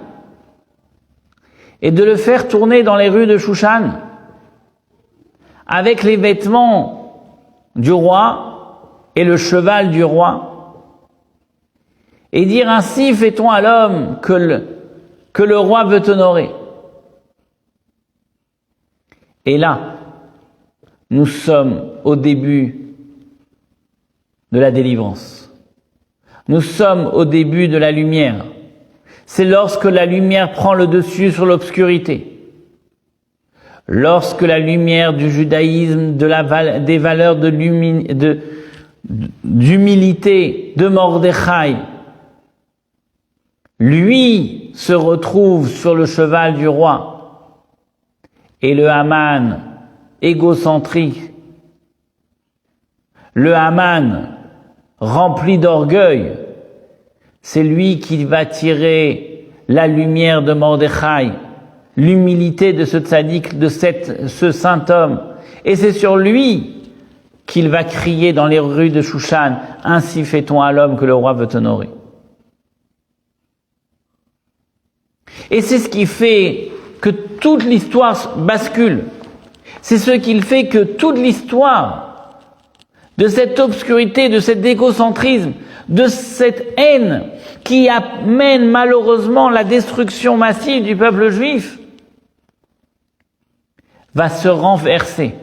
et de le faire tourner dans les rues de Shushan avec les vêtements du roi et le cheval du roi, et dire ainsi fait-on à l'homme que le roi veut honorer. Et là, nous sommes au début de la délivrance. Nous sommes au début de la lumière. C'est lorsque la lumière prend le dessus sur l'obscurité. Lorsque la lumière du judaïsme, des valeurs d'humilité de Mordechai, lui se retrouve sur le cheval du roi, et le Haman égocentrique, le Haman rempli d'orgueil, c'est lui qui va tirer la lumière de Mordechai, l'humilité de ce tzaddik, de ce saint homme, et c'est sur lui qu'il va crier dans les rues de Shushan, ainsi fait-on à l'homme que le roi veut honorer. Et c'est ce qui fait que toute l'histoire bascule. C'est ce qui fait que toute l'histoire de cette obscurité, de cet égocentrisme, de cette haine qui amène malheureusement la destruction massive du peuple juif, va se renverser.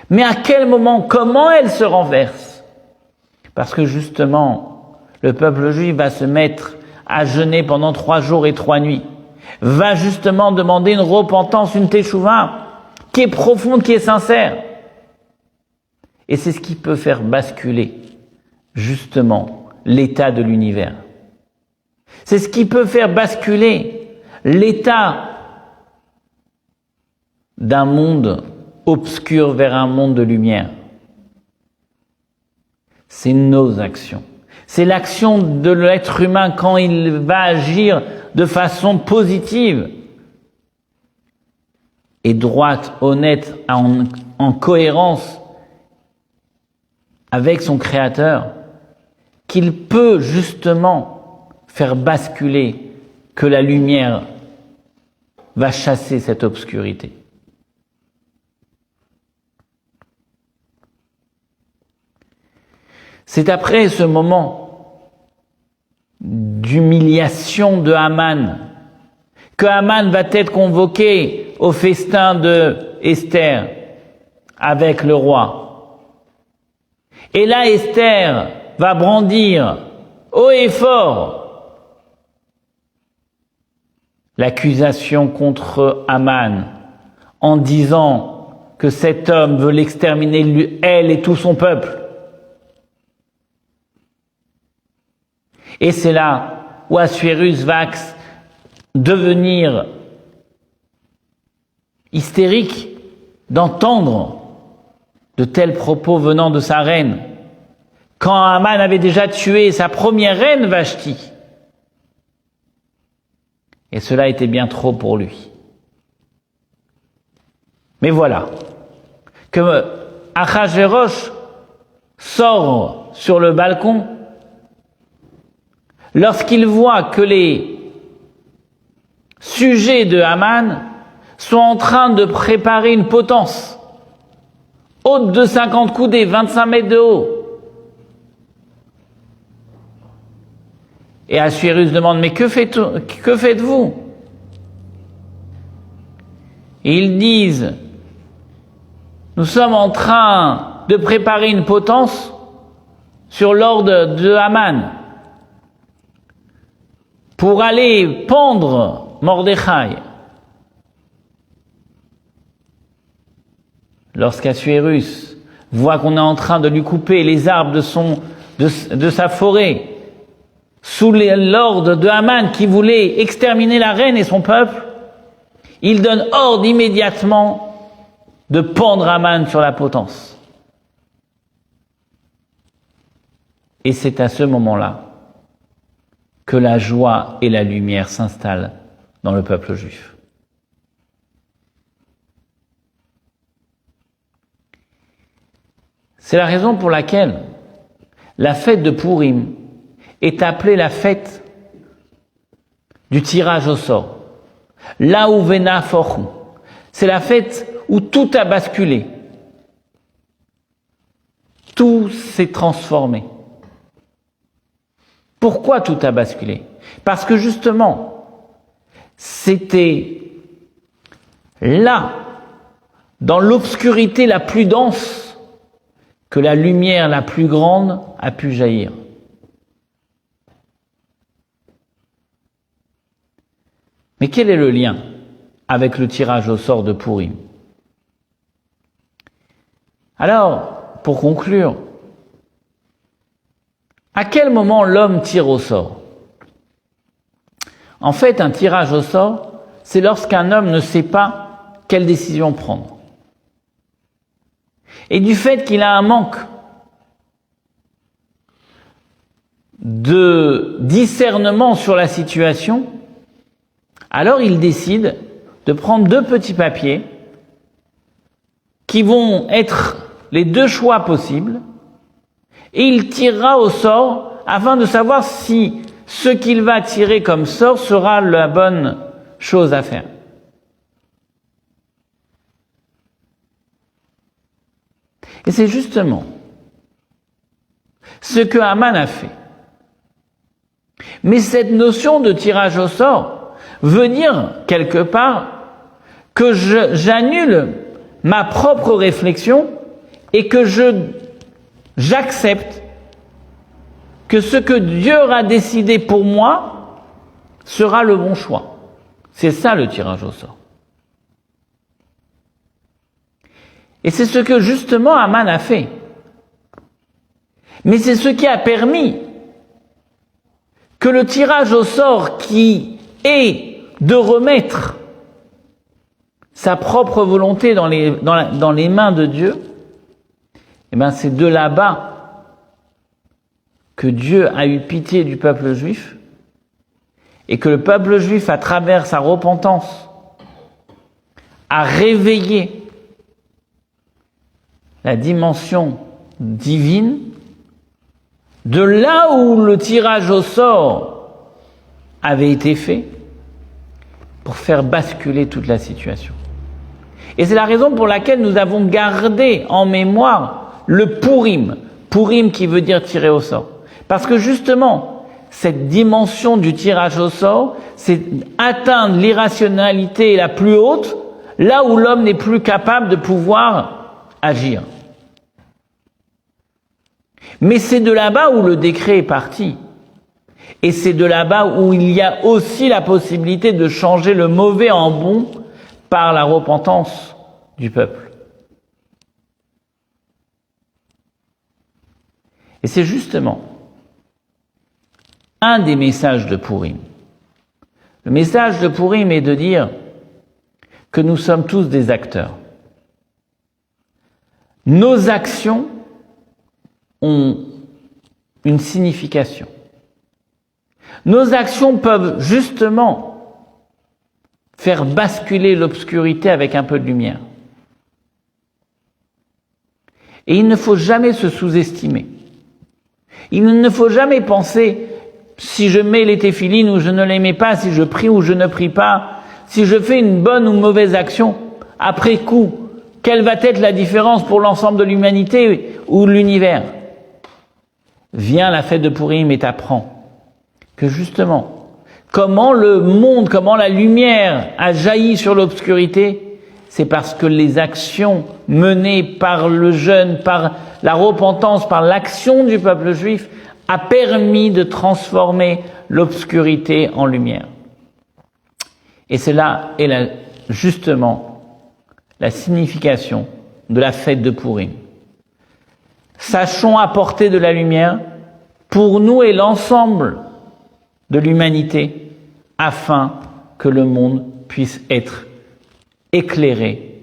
Mais à quel moment, comment elle se renverse? Parce que justement, le peuple juif va se mettre à jeûner pendant 3 jours et 3 nuits, va justement demander une repentance, une teshuva, qui est profonde, qui est sincère. Et c'est ce qui peut faire basculer, justement, l'état de l'univers. C'est ce qui peut faire basculer l'état d'un monde obscur vers un monde de lumière. C'est nos actions. C'est l'action de l'être humain quand il va agir de façon positive et droite, honnête, en cohérence avec son Créateur, qu'il peut justement faire basculer que la lumière va chasser cette obscurité. C'est après ce moment d'humiliation de Haman que Haman va être convoqué au festin de Esther avec le roi. Et là, Esther va brandir haut et fort l'accusation contre Haman en disant que cet homme veut l'exterminer, elle et tout son peuple. Et c'est là où Assuérus va devenir hystérique d'entendre de tels propos venant de sa reine, quand Haman avait déjà tué sa première reine Vashti. Et cela était bien trop pour lui. Mais voilà, que Achashverosh sort sur le balcon lorsqu'il voit que les sujets de Haman sont en train de préparer une potence haute de 50 coudées, 25 mètres de haut. Et Assuérus demande, mais que faites-vous? Et ils disent, nous sommes en train de préparer une potence sur l'ordre de Haman pour aller pendre Mordechai. Lorsqu'Assuérus voit qu'on est en train de lui couper les arbres de sa forêt, sous l'ordre de Haman qui voulait exterminer la reine et son peuple, il donne ordre immédiatement de pendre Haman sur la potence. Et c'est à ce moment-là que la joie et la lumière s'installent dans le peuple juif. C'est la raison pour laquelle la fête de Pourim est appelée la fête du tirage au sort. Là où Vena Forhu. C'est la fête où tout a basculé. Tout s'est transformé. Pourquoi tout a basculé? Parce que justement, c'était là, dans l'obscurité la plus dense, que la lumière la plus grande a pu jaillir. Mais quel est le lien avec le tirage au sort de Pourim? Alors, pour conclure, à quel moment l'homme tire au sort? En fait, un tirage au sort, c'est lorsqu'un homme ne sait pas quelle décision prendre. Et du fait qu'il a un manque de discernement sur la situation, alors il décide de prendre 2 petits papiers qui vont être les 2 choix possibles, et il tirera au sort afin de savoir si ce qu'il va tirer comme sort sera la bonne chose à faire. Et c'est justement ce que Haman a fait. Mais cette notion de tirage au sort veut dire, quelque part, que j'annule ma propre réflexion et que j'accepte que ce que Dieu aura décidé pour moi sera le bon choix. C'est ça le tirage au sort. Et c'est ce que justement Haman a fait. Mais c'est ce qui a permis que le tirage au sort qui est de remettre sa propre volonté dans les mains de Dieu, eh bien c'est de là-bas que Dieu a eu pitié du peuple juif et que le peuple juif, à travers sa repentance, a réveillé la dimension divine de là où le tirage au sort avait été fait pour faire basculer toute la situation. Et c'est la raison pour laquelle nous avons gardé en mémoire le Purim. Purim qui veut dire tirer au sort. Parce que justement, cette dimension du tirage au sort, c'est atteindre l'irrationalité la plus haute, là où l'homme n'est plus capable de pouvoir agir. Mais c'est de là-bas où le décret est parti. Et c'est de là-bas où il y a aussi la possibilité de changer le mauvais en bon par la repentance du peuple. Et c'est justement un des messages de Purim. Le message de Purim est de dire que nous sommes tous des acteurs. Nos actions ont une signification. Nos actions peuvent justement faire basculer l'obscurité avec un peu de lumière. Et il ne faut jamais se sous-estimer. Il ne faut jamais penser si je mets les téphilines ou je ne les mets pas, si je prie ou je ne prie pas, si je fais une bonne ou mauvaise action, après coup, quelle va être la différence pour l'ensemble de l'humanité ou de l'univers? Viens la fête de Purim et t'apprends que justement, comment le monde, comment la lumière a jailli sur l'obscurité, c'est parce que les actions menées par le jeûne, par la repentance, par l'action du peuple juif, a permis de transformer l'obscurité en lumière. Et cela est justement la signification de la fête de Purim. Sachons apporter de la lumière pour nous et l'ensemble de l'humanité, afin que le monde puisse être éclairé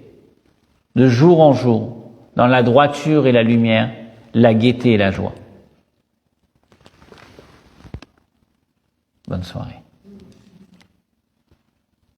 de jour en jour dans la droiture et la lumière, la gaieté et la joie. Bonne soirée.